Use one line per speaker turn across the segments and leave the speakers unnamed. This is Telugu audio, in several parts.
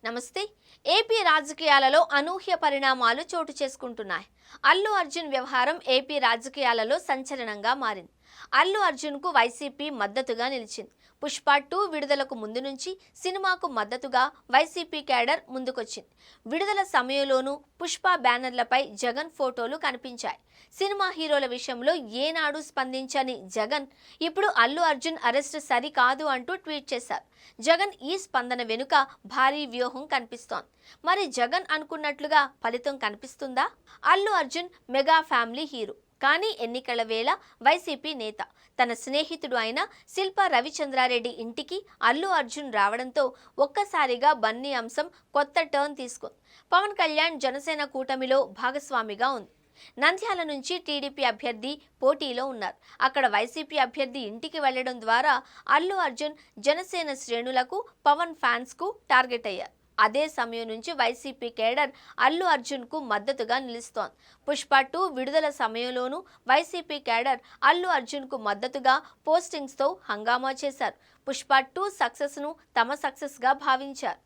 నమస్తే. ఏపీ రాజకీయాలలో అనూహ్య పరిణామాలు చోటు చేసుకుంటున్నాయి. అల్లు అర్జున్ వ్యవహారం ఏపీ రాజకీయాలలో సంచలనంగా మారింది. అల్లు అర్జున్కు వైసీపీ మద్దతుగా నిలిచింది. పుష్ప 2 విడుదలకు ముందు నుంచి సినిమాకు మద్దతుగా వైసీపీ క్యాడర్ ముందుకొచ్చింది. విడుదల సమయంలోనూ పుష్ప బ్యానర్లపై జగన్ ఫోటోలు కనిపించాయి. సినిమా హీరోల విషయంలో ఏనాడు స్పందించని జగన్ ఇప్పుడు అల్లు అర్జున్ అరెస్ట్ సరికాదు అంటూ ట్వీట్ చేశారు. జగన్ ఈ స్పందన వెనుక భారీ వ్యూహం కనిపిస్తోంది. మరి జగన్ అనుకున్నట్లుగా ఫలితం కనిపిస్తుందా? Allu Arjun mega family hero, కానీ ఎన్నికల వేళ వైసీపీ నేత తన స్నేహితుడు అయిన శిల్పా రవిచంద్రారెడ్డి ఇంటికి అల్లు అర్జున్ రావడంతో ఒక్కసారిగా బన్నీ అంశం కొత్త టర్న్ తీసుకుంది. పవన్ కళ్యాణ్ జనసేన కూటమిలో భాగస్వామిగా ఉంది. నంద్యాల నుంచి టీడీపీ అభ్యర్థి పోటీలో ఉన్నారు. అక్కడ వైసీపీ అభ్యర్థి ఇంటికి వెళ్లడం ద్వారా అల్లు అర్జున్ జనసేన శ్రేణులకు, పవన్ ఫ్యాన్స్ కు టార్గెట్ అయ్యారు. అదే సమయం నుంచి వైసీపీ కేడర్ అల్లు అర్జున్కు మద్దతుగా నిలుస్తోంది. పుష్ప 2 విడుదల సమయంలోనూ వైసీపీ కేడర్ అల్లు అర్జున్కు మద్దతుగా పోస్టింగ్స్తో హంగామా చేశారు. పుష్ప 2 సక్సెస్ను తమ సక్సెస్గా భావించారు.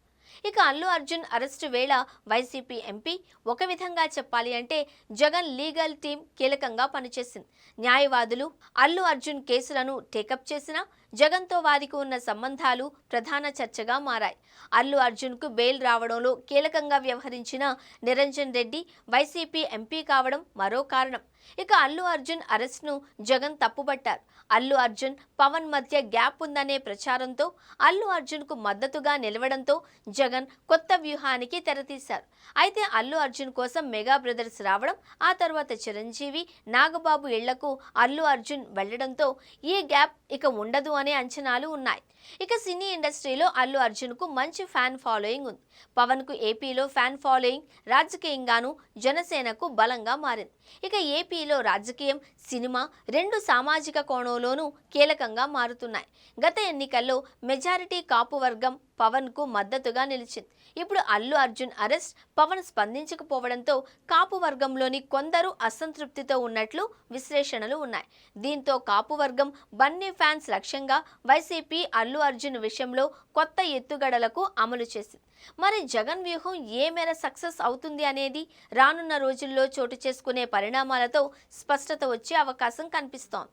ఇక అల్లు అర్జున్ అరెస్టు వేళ వైసీపీ ఎంపీ ఒక విధంగా చెప్పాలి అంటే జగన్ లీగల్ టీం కీలకంగా పనిచేసింది. న్యాయవాదులు అల్లు అర్జున్ కేసులను టేకప్ చేసినా జగన్తో వారికి ఉన్న సంబంధాలు ప్రధాన చర్చగా మారాయి. అల్లు అర్జున్కు బెయిల్ రావడంలో కీలకంగా వ్యవహరించిన నిరంజన్ రెడ్డి వైసీపీ ఎంపీ కావడం మరో కారణం. ఇక అల్లు అర్జున్ అరెస్ట్ను జగన్ తప్పుపట్టారు. అల్లు అర్జున్, పవన్ మధ్య గ్యాప్ ఉందనే ప్రచారంతో అల్లు అర్జున్కు మద్దతుగా నిలవడంతో జగన్ కొత్త వ్యూహానికి తెరతీశారు. అయితే అల్లు అర్జున్ కోసం మెగా బ్రదర్స్ రావడం, ఆ తర్వాత చిరంజీవి, నాగబాబు ఇళ్లకు అల్లు అర్జున్ వెళ్లడంతో ఈ గ్యాప్ ఇక ఉండదు అనే అంచనాలు ఉన్నాయి. ఇక సినీ ఇండస్ట్రీలో అల్లు అర్జున్కు మంచి ఫ్యాన్ ఫాలోయింగ్ ఉంది. పవన్కు ఏపీలో ఫ్యాన్ ఫాలోయింగ్ రాజకీయంగానూ జనసేనకు బలంగా మారింది. ఇక ఏపీలో రాజకీయం, సినిమా రెండు సామాజిక కోణంలోనూ కీలకంగా మారుతున్నాయి. గత ఎన్నికల్లో మెజారిటీ కాపు వర్గం పవన్కు మద్దతుగా నిలిచింది. ఇప్పుడు అల్లు అర్జున్ అరెస్ట్, పవన్ స్పందించకపోవడంతో కాపు వర్గంలోని కొందరు అసంతృప్తితో ఉన్నట్లు విశ్లేషణలు ఉన్నాయి. దీంతో కాపు వర్గం, బన్నీ ఫ్యాన్స్ లక్ష్యంగా వైసీపీ అల్లు అర్జున్ విషయంలో కొత్త ఎత్తుగడలకు అమలు చేసింది. మరి జగన్ వ్యూహం ఏ మేర సక్సెస్ అవుతుంది అనేది రానున్న రోజుల్లో చోటు చేసుకునే పరిణామాలతో స్పష్టత వచ్చే అవకాశం కనిపిస్తోంది.